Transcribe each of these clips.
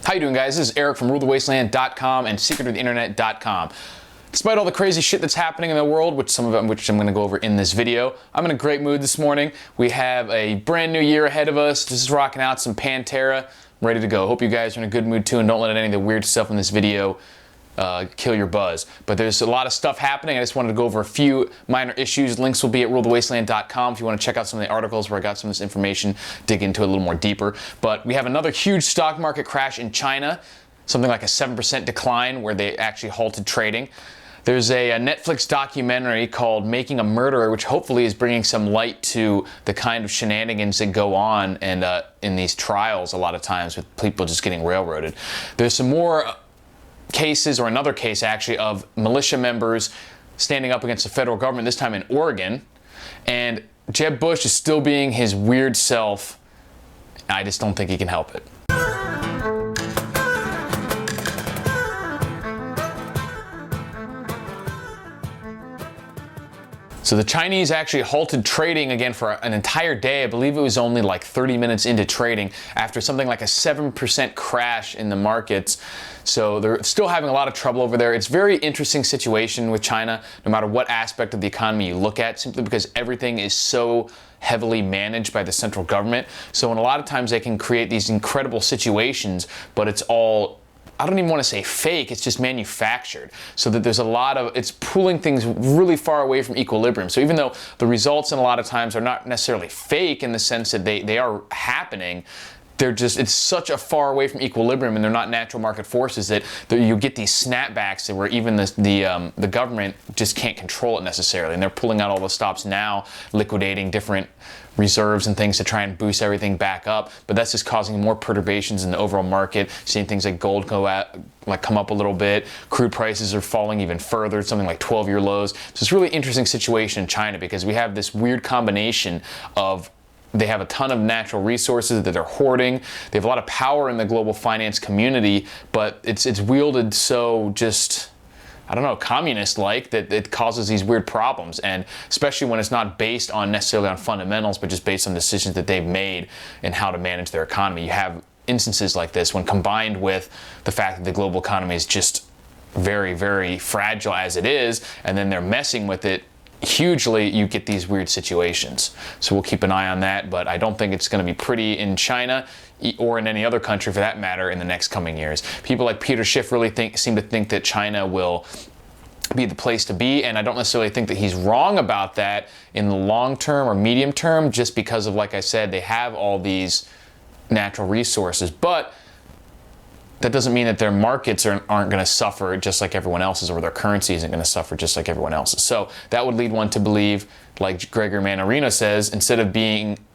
How you doing, guys? This is Eric from RuleTheWasteland.com and SecretOfTheInternet.com. Despite all the crazy shit that's happening in the world, which I'm going to go over in this video, I'm in a great mood this morning. We have a brand new year ahead of us. This is rocking out some Pantera. I'm ready to go. Hope you guys are in a good mood too, and don't let any of the weird stuff in this video kill your buzz. But there's a lot of stuff happening. I just wanted to go over a few minor issues. Links will be at RuleTheWasteland.com if you want to check out some of the articles where I got some of this information, dig into it a little more deeper. But we have another huge stock market crash in China, something like a 7% decline where they actually halted trading. There's a Netflix documentary called Making a Murderer, which hopefully is bringing some light to the kind of shenanigans that go on and in these trials a lot of times with people just getting railroaded. There's some more cases, or another case actually, of militia members standing up against the federal government, this time in Oregon, and Jeb Bush is still being his weird self. I just don't think he can help it. So the Chinese actually halted trading again for an entire day. I believe it was only like 30 minutes into trading after something like a 7% crash in the markets. So they're still having a lot of trouble over there. It's a very interesting situation with China, no matter what aspect of the economy you look at, simply because everything is so heavily managed by the central government. So in a lot of times they can create these incredible situations, but it's all, I don't even want to say fake, it's just manufactured. So that there's a lot of, it's pulling things really far away from equilibrium. So even though the results in a lot of times are not necessarily fake in the sense that they are happening, they're just, it's such a far away from equilibrium and they're not natural market forces that you get these snapbacks where even the government just can't control it necessarily. And they're pulling out all the stops now, liquidating different reserves and things to try and boost everything back up, but that's just causing more perturbations in the overall market. Seeing things like gold come up a little bit, crude prices are falling even further, something like 12-year lows. So it's a really interesting situation in China because we have this weird combination of, they have a ton of natural resources that they're hoarding. They have a lot of power in the global finance community, but it's wielded so just, I don't know, communist-like, that it causes these weird problems. And especially when it's not based on necessarily on fundamentals, but just based on decisions that they've made and how to manage their economy. You have instances like this when combined with the fact that the global economy is just very, very fragile as it is, and then they're messing with it hugely, you get these weird situations. So we'll keep an eye on that, but I don't think it's going to be pretty in China or in any other country for that matter in the next coming years. People like Peter Schiff really seem to think that China will be the place to be, and I don't necessarily think that he's wrong about that in the long term or medium term, just because of, like I said, they have all these natural resources. But that doesn't mean that their markets aren't going to suffer just like everyone else's, or their currency isn't going to suffer just like everyone else's. So that would lead one to believe, like Gregor Manarino says, instead of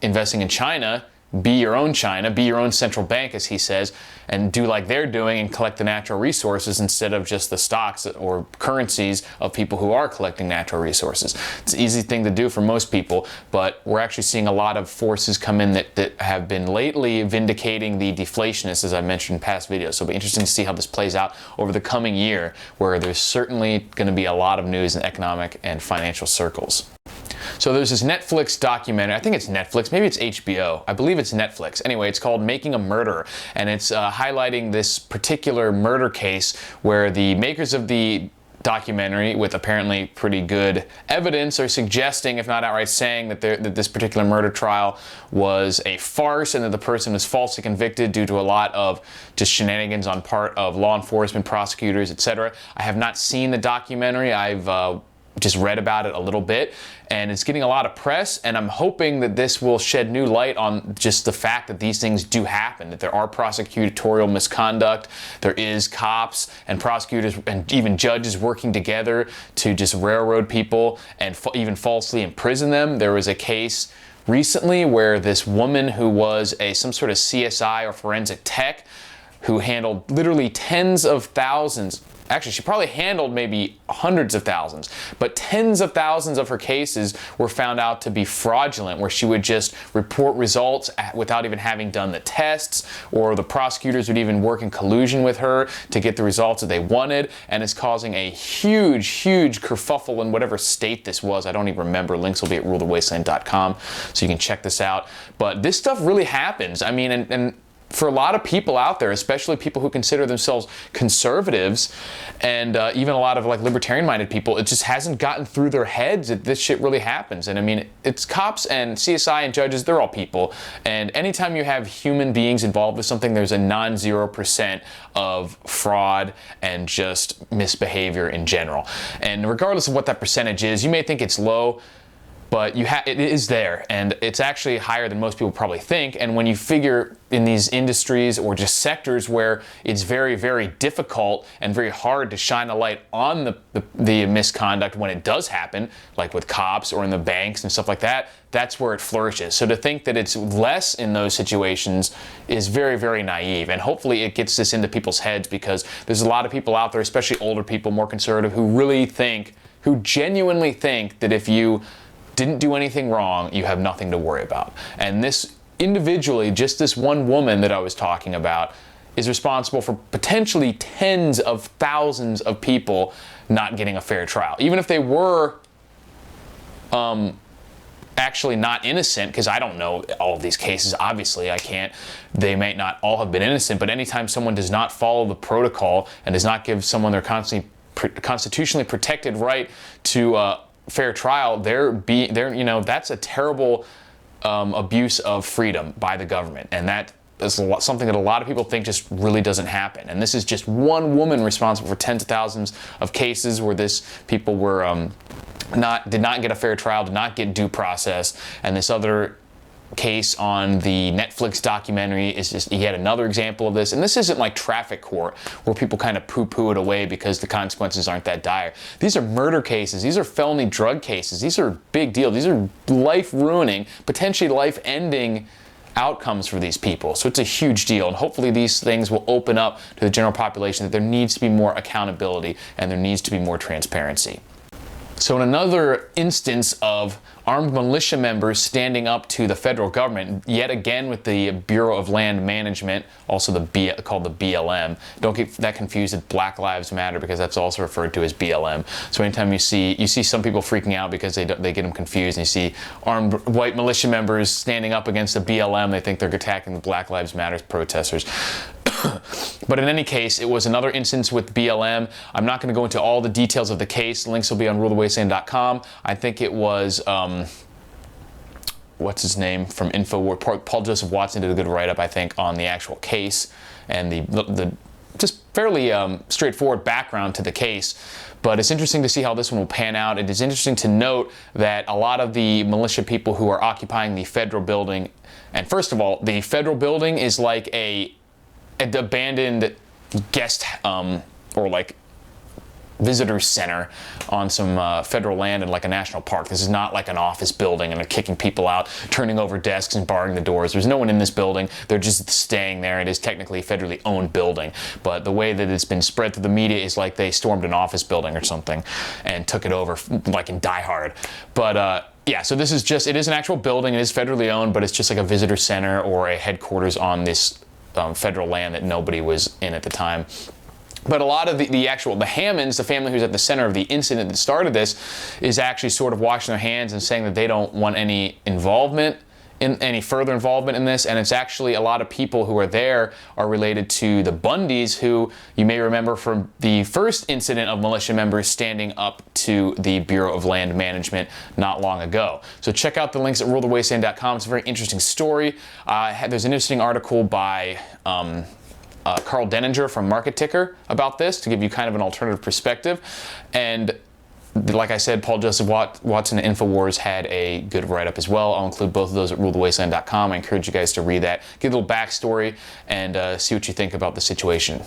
investing in China, be your own China, be your own central bank, as he says, and do like they're doing and collect the natural resources instead of just the stocks or currencies of people who are collecting natural resources. It's an easy thing to do for most people, but we're actually seeing a lot of forces come in that have been lately vindicating the deflationists, as I mentioned in past videos. So it'll be interesting to see how this plays out over the coming year, where there's certainly going to be a lot of news in economic and financial circles. So there's this Netflix documentary, I think it's Netflix, maybe it's HBO, I believe it's Netflix. Anyway, it's called Making a Murderer, and it's highlighting this particular murder case where the makers of the documentary, with apparently pretty good evidence, are suggesting, if not outright saying, that this particular murder trial was a farce and that the person was falsely convicted due to a lot of just shenanigans on part of law enforcement, prosecutors, etc. I have not seen the documentary. I've just read about it a little bit, and it's getting a lot of press, and I'm hoping that this will shed new light on just the fact that these things do happen, that there are prosecutorial misconduct, there is cops and prosecutors and even judges working together to just railroad people and even falsely imprison them. There was a case recently where this woman who was some sort of CSI or forensic tech who handled literally tens of thousands. Actually, she probably handled maybe hundreds of thousands, but tens of thousands of her cases were found out to be fraudulent, where she would just report results without even having done the tests, or the prosecutors would even work in collusion with her to get the results that they wanted, and it's causing a huge, huge kerfuffle in whatever state this was. I don't even remember. Links will be at RuleTheWasteland.com, so you can check this out. But this stuff really happens. I mean, and for a lot of people out there, especially people who consider themselves conservatives, and even a lot of like libertarian-minded people, it just hasn't gotten through their heads that this shit really happens. And I mean, it's cops and CSI and judges, they're all people. And anytime you have human beings involved with something, there's a non-0% of fraud and just misbehavior in general. And regardless of what that percentage is, you may think it's low, but it is there, and it's actually higher than most people probably think. And when you figure in these industries or just sectors where it's very, very difficult and very hard to shine a light on the misconduct when it does happen, like with cops or in the banks and stuff like that, that's where it flourishes. So to think that it's less in those situations is very, very naive. And hopefully it gets this into people's heads, because there's a lot of people out there, especially older people, more conservative, who genuinely think that if you didn't do anything wrong, you have nothing to worry about. And this individually, just this one woman that I was talking about, is responsible for potentially tens of thousands of people not getting a fair trial. Even if they were actually not innocent, because I don't know all of these cases, obviously I can't. They may not all have been innocent, but anytime someone does not follow the protocol and does not give someone their constitutionally protected right to fair trial, that's a terrible abuse of freedom by the government, and that is something that a lot of people think just really doesn't happen. And this is just one woman responsible for tens of thousands of cases where people were did not get a fair trial, did not get due process. And this other case on the Netflix documentary is just yet another example of this. And this isn't like traffic court where people kind of poo-poo it away because the consequences aren't that dire. These are murder cases. These are felony drug cases. These are big deals. These are life-ruining, potentially life-ending outcomes for these people. So it's a huge deal. And hopefully these things will open up to the general population that there needs to be more accountability and there needs to be more transparency. So in another instance of armed militia members standing up to the federal government, yet again with the Bureau of Land Management, also called the BLM. Don't get that confused with Black Lives Matter, because that's also referred to as BLM. So anytime you see some people freaking out because they get them confused, and you see armed white militia members standing up against the BLM, they think they're attacking the Black Lives Matter protesters. But in any case, it was another instance with BLM. I'm not going to go into all the details of the case. Links will be on rulethewasteland.com. I think it was, what's his name from InfoWars? Paul Joseph Watson did a good write-up, I think, on the actual case and the just fairly straightforward background to the case. But it's interesting to see how this one will pan out. It is interesting to note that a lot of the militia people who are occupying the federal building, and first of all, the federal building is like an abandoned guest or like visitor center on some federal land in like a national park. This is not like an office building and they're kicking people out, turning over desks and barring the doors. There's no one in this building. They're just staying there. It is technically a federally owned building, but the way that it's been spread through the media is like they stormed an office building or something and took it over, like in Die Hard. But yeah, so this is it is an actual building. It is federally owned, but it's just like a visitor center or a headquarters on this federal land that nobody was in at the time. But a lot of the Hammonds, the family who's at the center of the incident that started this, is actually sort of washing their hands and saying that they don't want any further involvement in this. And it's actually a lot of people who are there are related to the Bundys, who you may remember from the first incident of militia members standing up to the Bureau of Land Management not long ago. So check out the links at rulethewasteland.com. It's a very interesting story. There's an interesting article by Carl Denninger from Market Ticker about this to give you kind of an alternative perspective. And like I said, Paul Joseph Watson and InfoWars had a good write-up as well. I'll include both of those at rulethewasteland.com. I encourage you guys to read that, get a little backstory, and see what you think about the situation.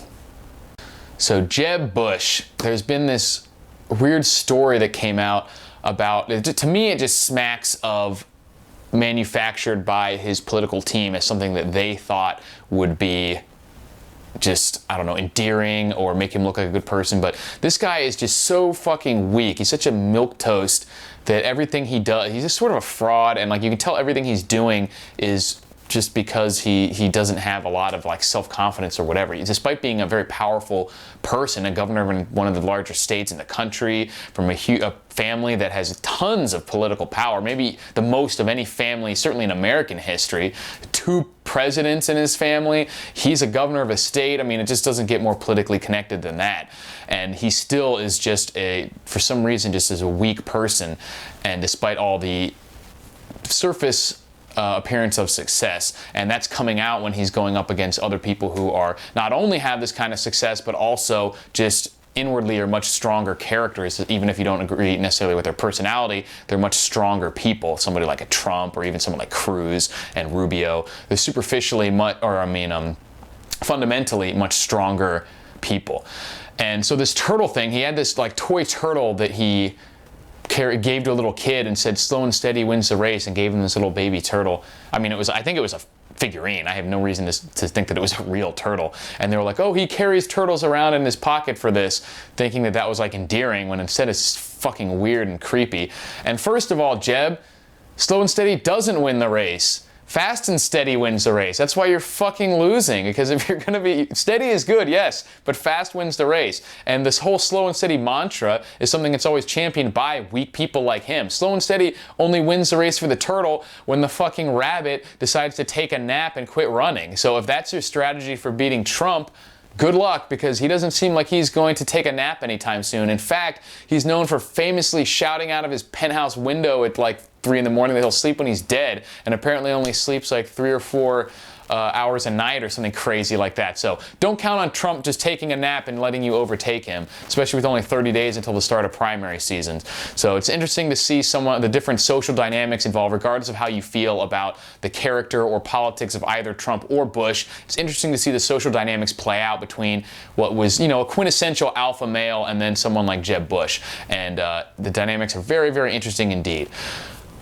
So Jeb Bush, there's been this weird story that came out about, to me it just smacks of manufactured by his political team as something that they thought would be just, I don't know, endearing or make him look like a good person. But this guy is just so fucking weak. He's such a milquetoast that everything he does, he's just sort of a fraud, and like you can tell everything he's doing is just because he doesn't have a lot of like self-confidence or whatever. Despite being a very powerful person, a governor of one of the larger states in the country, from a family that has tons of political power, maybe the most of any family, certainly in American history, two presidents in his family. He's a governor of a state. I mean, it just doesn't get more politically connected than that. And he still is just for some reason, just as a weak person. And despite all the surface appearance of success, and that's coming out when he's going up against other people who are not only have this kind of success, but also just inwardly are much stronger characters. Even if you don't agree necessarily with their personality, they're much stronger people. Somebody like a Trump, or even someone like Cruz and Rubio, they're fundamentally much stronger people. And so this turtle thing, he had this like toy turtle that he gave to a little kid and said slow and steady wins the race, and gave him this little baby turtle. I mean, I think it was a figurine. I have no reason to think that it was a real turtle. And they were like, oh, he carries turtles around in his pocket for this, thinking that that was like endearing, when instead it's fucking weird and creepy. And first of all, Jeb, slow and steady doesn't win the race. Fast and steady wins the race. That's why you're fucking losing, because if you're gonna be, steady is good, yes, but fast wins the race. And this whole slow and steady mantra is something that's always championed by weak people like him. Slow and steady only wins the race for the turtle when the fucking rabbit decides to take a nap and quit running. So if that's your strategy for beating Trump, good luck, because he doesn't seem like he's going to take a nap anytime soon. In fact, he's known for famously shouting out of his penthouse window at like 3 in the morning that he'll sleep when he's dead, and apparently only sleeps like 3 or 4 hours a night or something crazy like that. So don't count on Trump just taking a nap and letting you overtake him, especially with only 30 days until the start of primary seasons. So it's interesting to see the different social dynamics involved, regardless of how you feel about the character or politics of either Trump or Bush. It's interesting to see the social dynamics play out between what was, a quintessential alpha male and then someone like Jeb Bush. And the dynamics are very, very interesting indeed.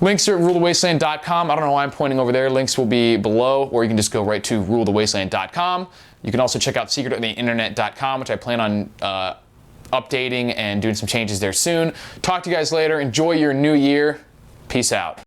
Links are at rulethewasteland.com. I don't know why I'm pointing over there. Links will be below, or you can just go right to rulethewasteland.com. You can also check out secretoftheinternet.com, which I plan on updating and doing some changes there soon. Talk to you guys later. Enjoy your new year. Peace out.